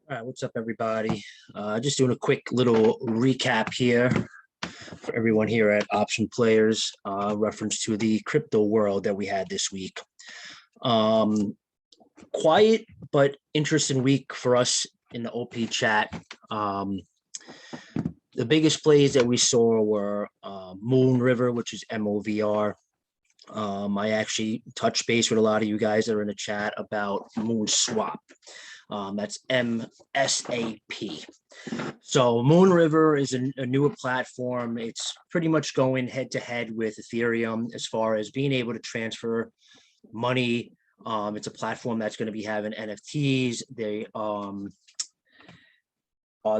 All right, what's up, everybody? Just doing a quick little recap here for everyone here at Option Players, reference to the crypto world that we had this week. Quiet but interesting week for us in the OP chat. The biggest plays that we saw were Moon River, which is MOVR. I actually touched base with a lot of you guys that are in the chat about Moon Swap. That's MSAP. So Moon River is a newer platform. It's pretty much going head to head with Ethereum as far as being able to transfer money. It's a platform that's going to be having NFTs.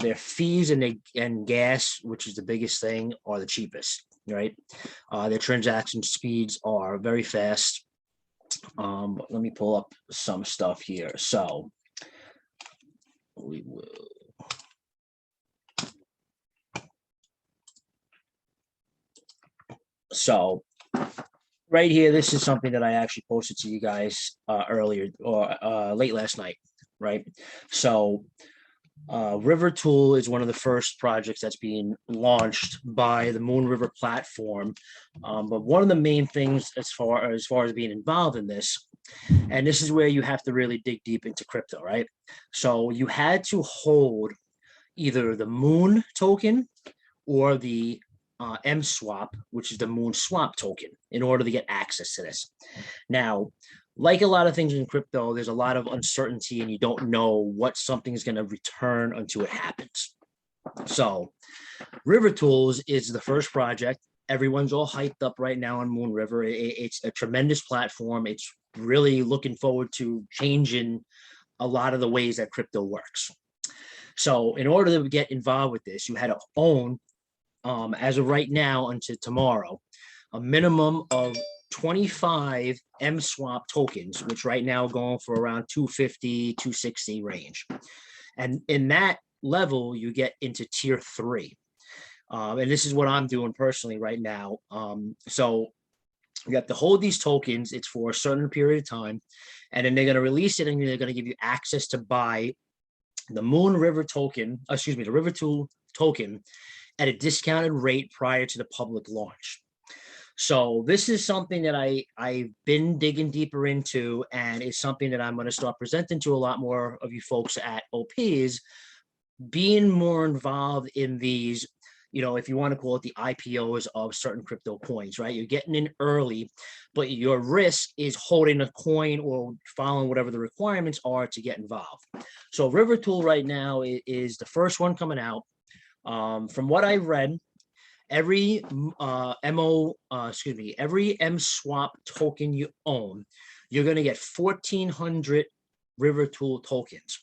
Their fees and gas, which is the biggest thing, are the cheapest, right? Their transaction speeds are very fast. But let me pull up some stuff here. So we will. So right here, this is something that I actually posted to you guys earlier or late last night, right? So River Tool is one of the first projects that's being launched by the Moon River platform. But one of the main things as far as being involved in this, and this is where you have to really dig deep into crypto, right? So you had to hold either the Moon token or the MSwap, which is the Moon Swap token, in order to get access to this. Now, like a lot of things in crypto, there's a lot of uncertainty and you don't know what something is going to return until it happens. So River Tools is the first project. Everyone's all hyped up right now on Moon River. It's a tremendous platform. It's really looking forward to changing a lot of the ways that crypto works. So in order to get involved with this, you had to own, as of right now until tomorrow, a minimum of 25 MSwap tokens, which right now are going for around 250, 260 range. And in that level, you get into tier 3. And this is what I'm doing personally right now. So you have to hold these tokens. It's for a certain period of time. And then they're going to release it and they're going to give you access to buy the Moon River token, the River Tool token at a discounted rate prior to the public launch. So this is something that I've been digging deeper into, and it's something that I'm going to start presenting to a lot more of you folks at OPs, being more involved in these, if you want to call it the IPOs of certain crypto coins, right? You're getting in early, but your risk is holding a coin or following whatever the requirements are to get involved. So River Tool right now is the first one coming out. From what I've read, every MSwap token you own, you're going to get 1,400 River Tool tokens.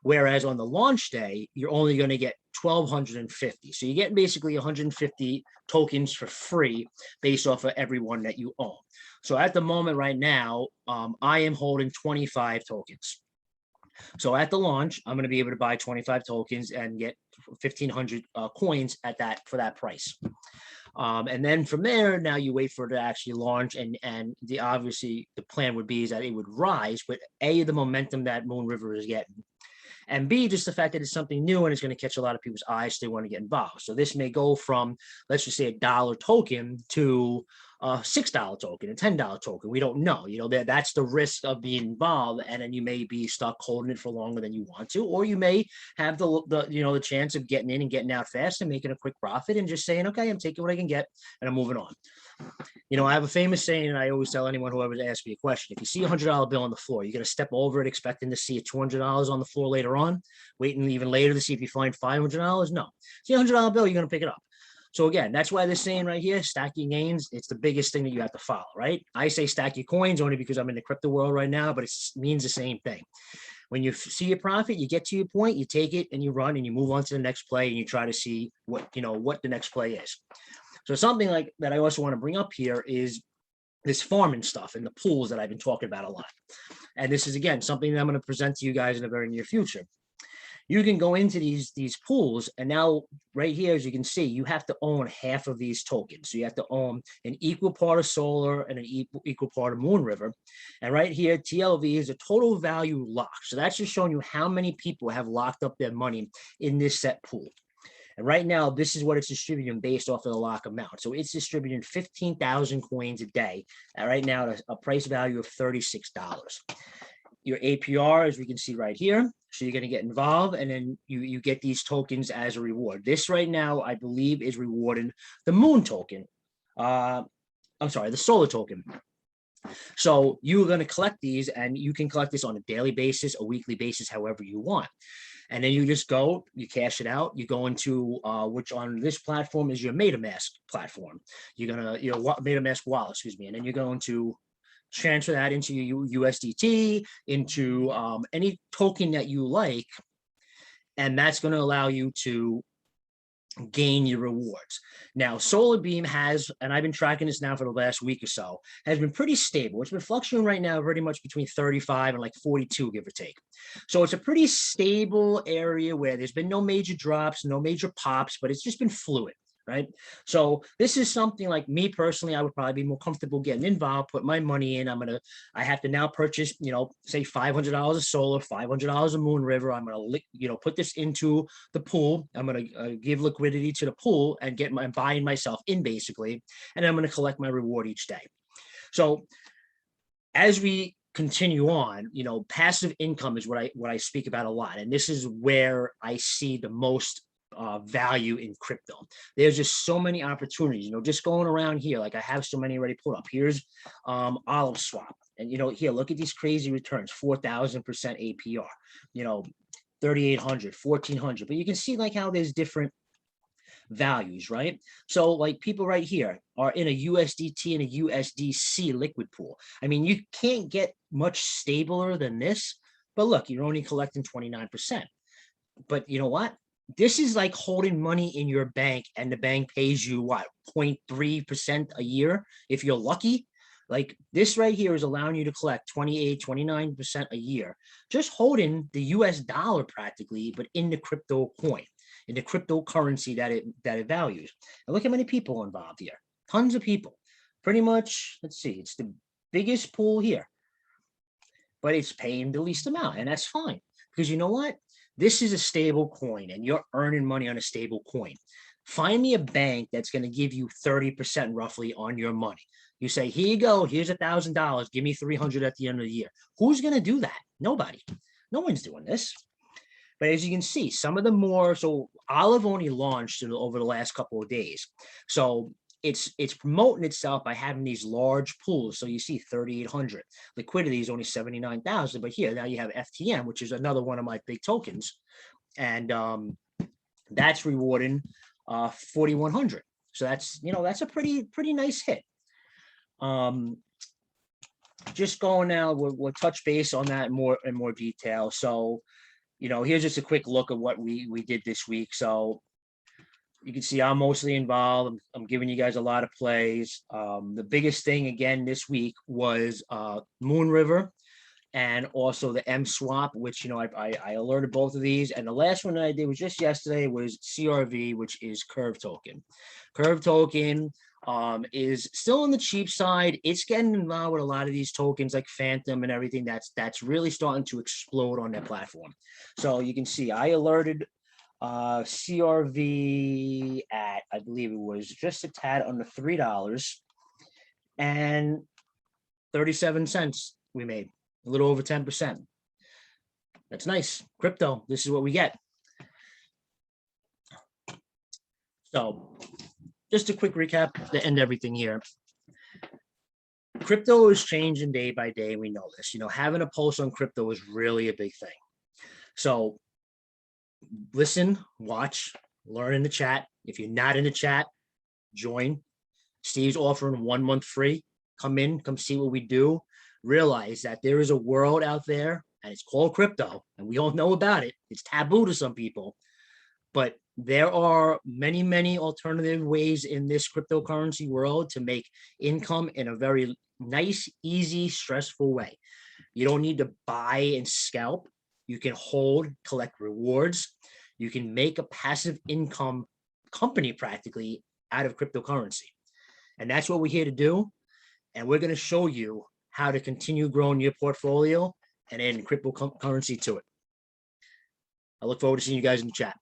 Whereas on the launch day, you're only going to get 1,250. So you get basically 150 tokens for free based off of every one that you own. So at the moment right now, I am holding 25 tokens. So at the launch, I'm going to be able to buy 25 tokens and get 1,500 coins for that price. And then from there, now you wait for it to actually launch, and obviously the plan would be is that it would rise with A, the momentum that Moon River is getting, and B, just the fact that it's something new and it's going to catch a lot of people's eyes, so they want to get involved. So this may go from, let's just say, $1 token to a $6 token, a $10 token. We don't know. That's the risk of being involved, and then you may be stuck holding it for longer than you want to, or you may have the chance of getting in and getting out fast and making a quick profit and just saying, okay, I'm taking what I can get and I'm moving on. I have a famous saying, and I always tell anyone who ever asks me a question: if you see a $100 bill on the floor, you're going to step over it expecting to see a $200 on the floor later on, waiting even later to see if you find $500. No, see a $100 bill, you're going to pick it up. So again, that's why this saying right here, stack your gains, it's the biggest thing that you have to follow, right? I say stack your coins only because I'm in the crypto world right now, but it means the same thing. When you see a profit, you get to your point, you take it and you run and you move on to the next play and you try to see what the next play is. So something like that I also want to bring up here is this farming stuff and the pools that I've been talking about a lot. And this is, again, something that I'm going to present to you guys in the very near future. you can go into these pools, and now right here, as you can see, you have to own half of these tokens. So you have to own an equal part of solar and an equal part of Moon River. And right here, TLV is a total value lock. So that's just showing you how many people have locked up their money in this set pool. And right now, this is what it's distributing based off of the lock amount. So it's distributing 15,000 coins a day. And right now, a price value of $36. Your APR, as we can see right here. So you're going to get involved, and then you get these tokens as a reward. This right now, I believe, is rewarding the Moon token. I'm sorry, the solar token. So you're going to collect these, and you can collect this on a daily basis, a weekly basis, however you want. And then you just go, you cash it out, you go into, which on this platform is your MetaMask platform. You're going to, MetaMask wallet, excuse me. And then you're going to transfer that into your USDT, into any token that you like. And that's going to allow you to gain your rewards. Now, Solar Beam has, and I've been tracking this now for the last week or so, has been pretty stable. It's been fluctuating right now pretty much between 35 and like 42, give or take. So it's a pretty stable area where there's been no major drops, no major pops, but it's just been fluid. Right. So this is something like me personally, I would probably be more comfortable getting involved, put my money in. I have to now purchase, say $500 of solar, $500 of Moon River. I'm going to, put this into the pool. I'm going to give liquidity to the pool and buying myself in basically. And I'm going to collect my reward each day. So as we continue on, passive income is what I speak about a lot. And this is where I see the most value in crypto. There's just so many opportunities, just going around here. Like I have so many already put up. Here's Olive Swap. And, here, look at these crazy returns, 4,000% APR, 3,800, 1,400. But you can see like how there's different values, right? So like people right here are in a USDT and a USDC liquid pool. I mean, you can't get much stabler than this, but look, you're only collecting 29%. But you know what? This is like holding money in your bank, and the bank pays you what, 0.3% a year if you're lucky. Like this right here is allowing you to collect 28, 29% a year, just holding the US dollar practically, but in the crypto coin, in the cryptocurrency that it values. And look how many people are involved here. Tons of people. Pretty much, let's see, it's the biggest pool here, but it's paying the least amount, and that's fine. Because you know what? This is a stable coin, and you're earning money on a stable coin. Find me a bank that's going to give you 30% roughly on your money. You say, here you go, here's $1,000, give me 300 at the end of the year. Who's going to do that? Nobody. No one's doing this. But as you can see, some of the more, so Olive only launched over the last couple of days. So it's promoting itself by having these large pools. So you see 3,800. Liquidity is only 79,000. But here, now you have FTM, which is another one of my big tokens. And that's rewarding 4,100. So that's, that's a pretty nice hit. Just going now, we'll touch base on that in more detail. So, here's just a quick look at what we did this week. So you can see I'm mostly involved. I'm giving you guys a lot of plays. The biggest thing again this week was Moon River and also the M swap, which, I alerted both of these. And the last one that I did was just yesterday was CRV, which is Curve token. Curve token is still on the cheap side. It's getting involved with a lot of these tokens like Phantom and everything that's really starting to explode on their platform. So you can see I alerted CRV at, I believe it was just a tad under $3 and 37 cents we made, a little over 10%. That's nice. Crypto, this is what we get. So just a quick recap to end everything here. Crypto is changing day by day. We know this. Having a pulse on crypto is really a big thing. So listen, watch, learn in the chat. If you're not in the chat, join. Steve's offering 1 month free. Come see what we do. Realize that there is a world out there, and it's called crypto, and we all know about it. It's taboo to some people, but there are many, many alternative ways in this cryptocurrency world to make income in a very nice, easy, stressful way. You don't need to buy and scalp. You can hold, collect rewards. You can make a passive income company practically out of cryptocurrency. And that's what we're here to do. And we're going to show you how to continue growing your portfolio and adding cryptocurrency to it. I look forward to seeing you guys in the chat.